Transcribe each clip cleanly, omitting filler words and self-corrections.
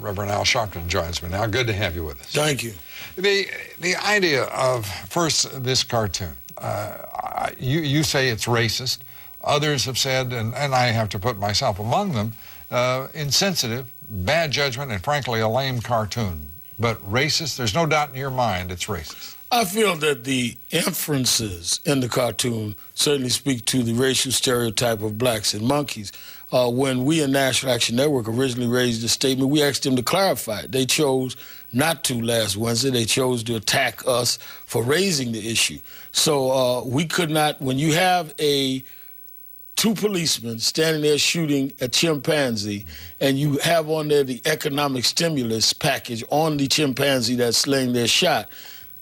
Reverend Al Sharpton joins me now. Good to have you with us. Thank you. The idea of, first, this cartoon. You say it's racist. Others have said, and I have to put myself among them, insensitive, bad judgment, and frankly, a lame cartoon. But racist, there's no doubt in your mind it's racist. I feel that the inferences in the cartoon certainly speak to the racial stereotype of blacks and monkeys. When we in National Action Network originally raised the statement, we asked them to clarify it. They chose not to last Wednesday. They chose to attack us for raising the issue. So we could not, when you have two policemen standing there shooting a chimpanzee, and you have on there the economic stimulus package on the chimpanzee that's laying there shot,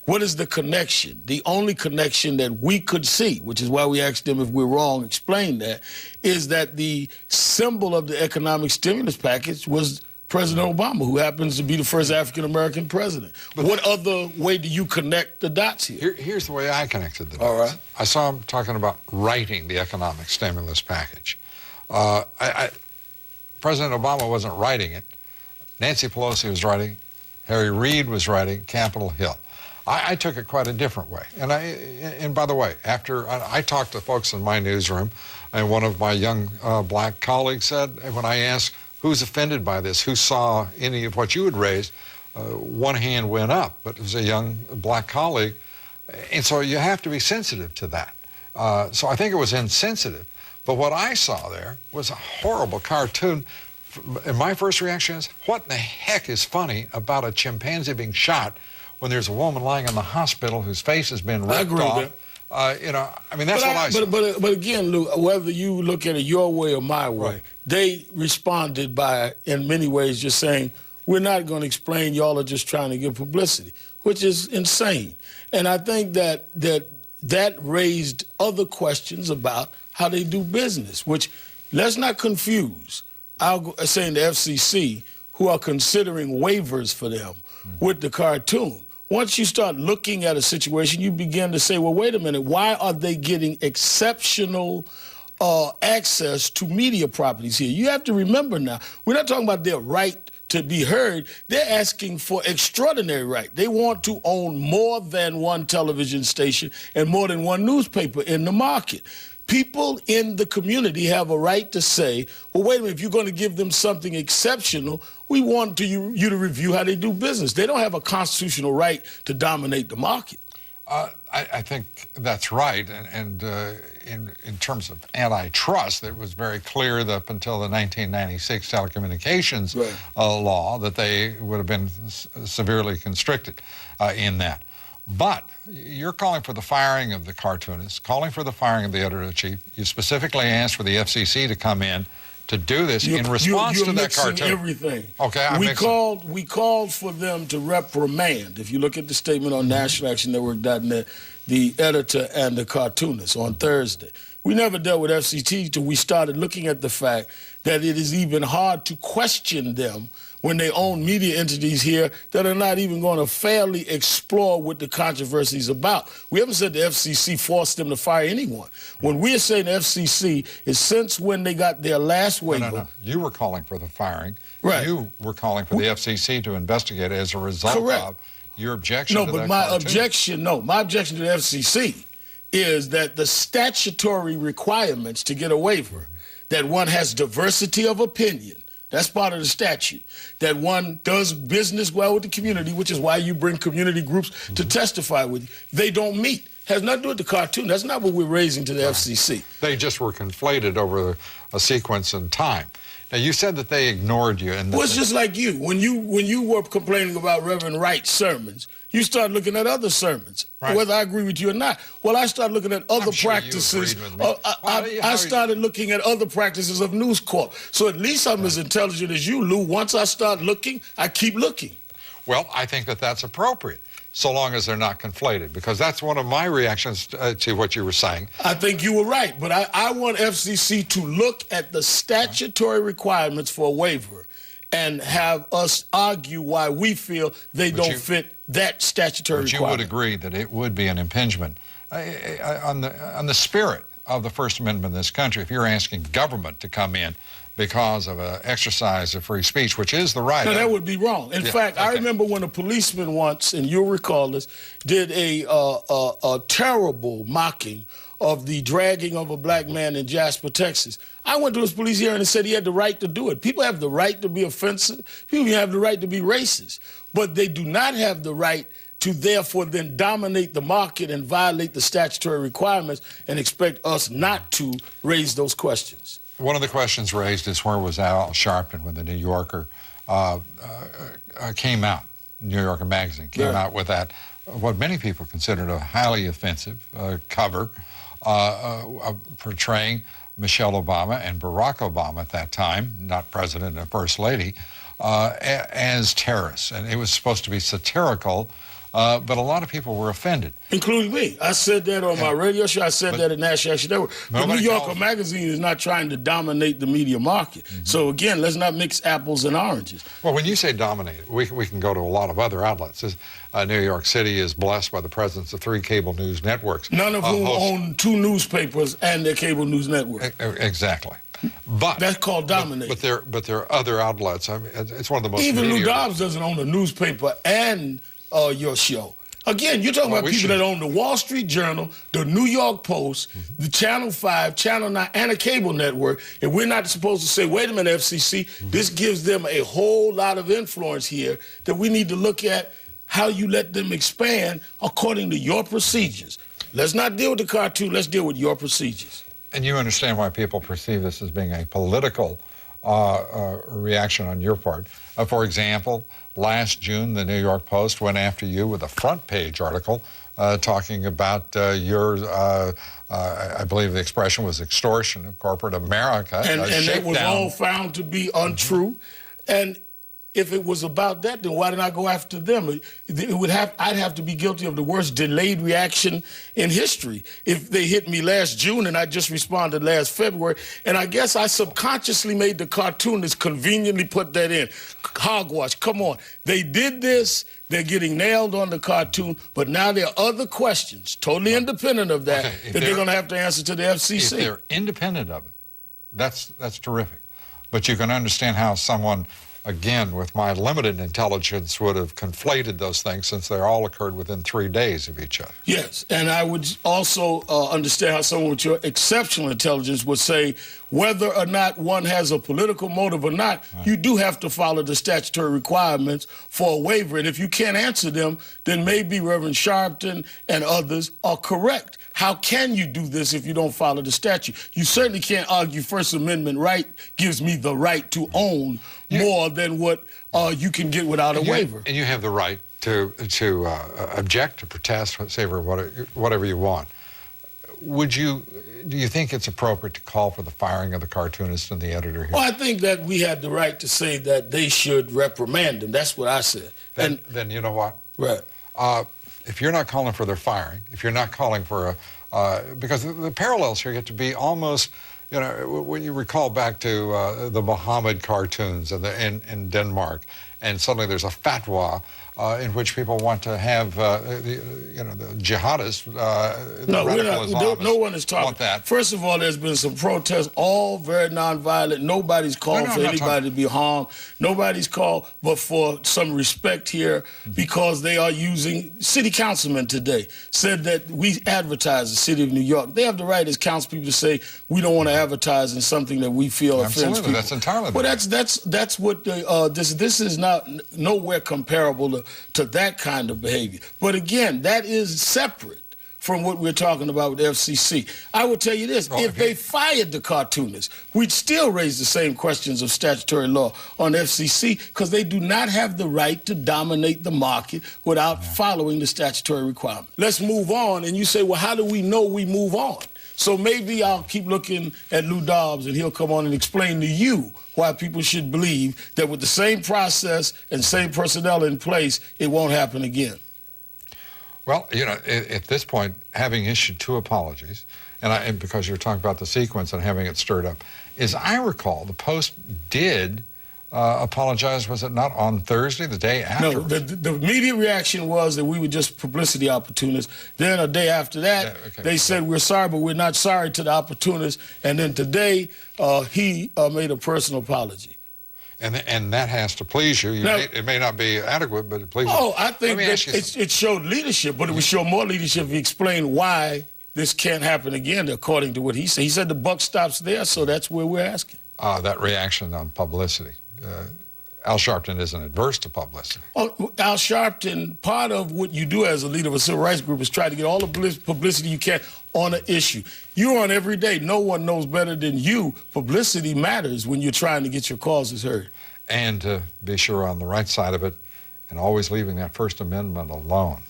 what is the connection? The only connection that we could see, which is why we asked them if we're wrong, explain that, is that the symbol of the economic stimulus package was President Obama, who happens to be the first African-American president. But what other way do you connect the dots here? Here's the way I connected the dots. All right. I saw him talking about writing the economic stimulus package. President Obama wasn't writing it. Nancy Pelosi was writing. Harry Reid was writing Capitol Hill. I took it quite a different way. And by the way, after I talked to folks in my newsroom, and one of my young black colleagues said, when I asked, who's offended by this, who saw any of what you had raised, one hand went up, but it was a young black colleague. And so you have to be sensitive to that. So I think it was insensitive. But what I saw there was a horrible cartoon. And my first reaction is, what in the heck is funny about a chimpanzee being shot when there's a woman lying in the hospital whose face has been ripped off? I mean, that's what I saw. But again, Lou, whether you look at it your way or my way, right, they responded by, in many ways, just saying, we're not going to explain, y'all are just trying to get publicity, which is insane. And I think that raised other questions about how they do business, which, let's not confuse, I'll say in the FCC, who are considering waivers for them with the cartoon. Once you start looking at a situation, you begin to say, well, wait a minute, why are they getting exceptional access to media properties here? You have to remember now, we're not talking about their right to be heard. They're asking for extraordinary right. They want to own more than one television station and more than one newspaper in the market. People in the community have a right to say, well, wait a minute, if you're going to give them something exceptional, we want you to review how they do business. They don't have a constitutional right to dominate the market. I think that's right. And in terms of antitrust, it was very clear that up until the 1996 telecommunications law that they would have been severely constricted in that. But you're calling for the firing of the cartoonist, calling for the firing of the editor-in-chief. You specifically asked for the FCC to come in to do this in response to that cartoon. Everything. Okay, we called for them to reprimand. If you look at the statement on nationalactionnetwork.net, the editor and the cartoonist on Thursday. We never dealt with FCC until we started looking at the fact that it is even hard to question them when they own media entities here that are not even going to fairly explore what the controversy is about. We haven't said the FCC forced them to fire anyone. When we're saying the FCC is since when they got their last waiver. No. You were calling for the firing. Right. You were calling for the FCC to investigate as a result of your objection to that cartoon. My objection to the FCC is that the statutory requirements to get a waiver, that one has diversity of opinion, that's part of the statute, that one does business well with the community, which is why you bring community groups to testify with you. They don't meet. Has nothing to do with the cartoon. That's not what we're raising to the FCC. They just were conflated over a sequence in time. Now, you said that they ignored you. And well, it's just like you. When you were complaining about Reverend Wright's sermons, you started looking at other sermons, whether I agree with you or not. Well, I started looking at other practices. I started looking at other practices of News Corp. So at least I'm as intelligent as you, Lou. Once I start looking, I keep looking. Well, I think that that's appropriate, so long as they're not conflated, because that's one of my reactions to what you were saying. I think you were right, but I want FCC to look at the statutory requirements for a waiver and have us argue why we feel they don't fit that statutory requirement. But you would agree that it would be an impingement on the spirit of the First Amendment in this country if you're asking government to come in because of an exercise of free speech, which is the right. No, that would be wrong. In fact, I remember when a policeman once, and you'll recall this, did a terrible mocking of the dragging of a black man in Jasper, Texas. I went to his police hearing and said he had the right to do it. People have the right to be offensive. People have the right to be racist. But they do not have the right to therefore then dominate the market and violate the statutory requirements and expect us not to raise those questions. One of the questions raised is where was Al Sharpton when the New Yorker came out, New Yorker magazine came out with that, what many people considered a highly offensive cover portraying Michelle Obama and Barack Obama at that time, not president and first lady, as terrorists. And it was supposed to be satirical, but a lot of people were offended. Including me. I said that on my radio show. I said that at National Action Network. But New Yorker magazine is not trying to dominate the media market. So again, let's not mix apples and oranges. Well, when you say dominate, we can go to a lot of other outlets. New York City is blessed by the presence of 3 cable news networks. None of whom own 2 newspapers and their cable news network. Exactly. But that's called dominate. But there are other outlets. I mean, it's one of the most. Even Lou Dobbs doesn't own a newspaper and your show. Again, you're talking about people that own the Wall Street Journal, the New York Post, the Channel 5, Channel 9, and a cable network, and we're not supposed to say, wait a minute, FCC, this gives them a whole lot of influence here that we need to look at how you let them expand according to your procedures. Let's not deal with the cartoon, let's deal with your procedures. And you understand why people perceive this as being a political reaction on your part. For example, last June, the New York Post went after you with a front page article talking about your, I believe the expression was extortion of corporate America. And it was all found to be untrue. And if it was about that, then why didn't I go after them? I'd have to be guilty of the worst delayed reaction in history if they hit me last June and I just responded last February. And I guess I subconsciously made the cartoonists conveniently put that in. Hogwash, come on. They did this. They're getting nailed on the cartoon, but now there are other questions, totally independent of that, that they're going to have to answer to the FCC. If they're independent of it, that's terrific. But you can understand how someone, again, with my limited intelligence, would have conflated those things since they all occurred within 3 days of each other. Yes, and I would also understand how someone with your exceptional intelligence would say whether or not one has a political motive or not, you do have to follow the statutory requirements for a waiver. And if you can't answer them, then maybe Reverend Sharpton and others are correct. How can you do this if you don't follow the statute? You certainly can't argue First Amendment right gives me the right to own more than what you can get without a waiver. And you have the right to object, to protest, say whatever you want. Do you think it's appropriate to call for the firing of the cartoonist and the editor here? Well, I think that we had the right to say that they should reprimand them. That's what I said. Then you know what? Right. If you're not calling for their firing, if you're not calling for because the parallels here get to be almost, you know, when you recall back to the Muhammad cartoons in Denmark, and suddenly there's a fatwa in which people want to have, the jihadists, no one is talking want that. First of all, there's been some protests, all very nonviolent. Nobody's called for anybody to be harmed. Nobody's called, but for some respect here, because they are using, city councilmen today said that we advertise the city of New York. They have the right as council people to say, we don't want to advertise in something that we feel offends people. That's entirely well, that's what this is not nowhere comparable to that kind of behavior. But again, that is separate from what we're talking about with the FCC. I will tell you this, if they fired the cartoonists, we'd still raise the same questions of statutory law on FCC because they do not have the right to dominate the market without following the statutory requirement. Let's move on. And you say, well, how do we know we move on? So maybe I'll keep looking at Lou Dobbs and he'll come on and explain to you why people should believe that with the same process and same personnel in place, it won't happen again. Well, you know, at this point, having issued 2 apologies, and because you were talking about the sequence and having it stirred up, as I recall, the Post did apologized, was it not on Thursday, the day after? No, the immediate reaction was that we were just publicity opportunists. Then a day after that, they said, we're sorry, but we're not sorry to the opportunists. And then today, he made a personal apology. And that has to please you. It may not be adequate, but it pleases you. Oh, I think that it showed leadership, but it would show more leadership if he explained why this can't happen again, according to what he said. He said the buck stops there, so that's where we're asking. That reaction on publicity. Al Sharpton isn't adverse to publicity. Oh, Al Sharpton, part of what you do as a leader of a civil rights group is try to get all the publicity you can on an issue. You're on every day. No one knows better than you. Publicity matters when you're trying to get your causes heard. And to be sure on the right side of it, and always leaving that First Amendment alone.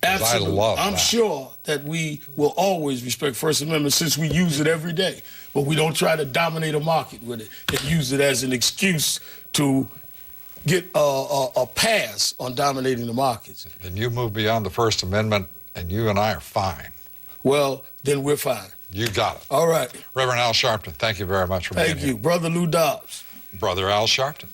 Absolutely. I love I'm sure that we will always respect First Amendment since we use it every day. But we don't try to dominate a market with it and use it as an excuse to get a pass on dominating the markets. Then you move beyond the First Amendment, and you and I are fine. Well, then we're fine. You got it. All right. Reverend Al Sharpton, thank you very much for being here. Thank you. Brother Lou Dobbs. Brother Al Sharpton.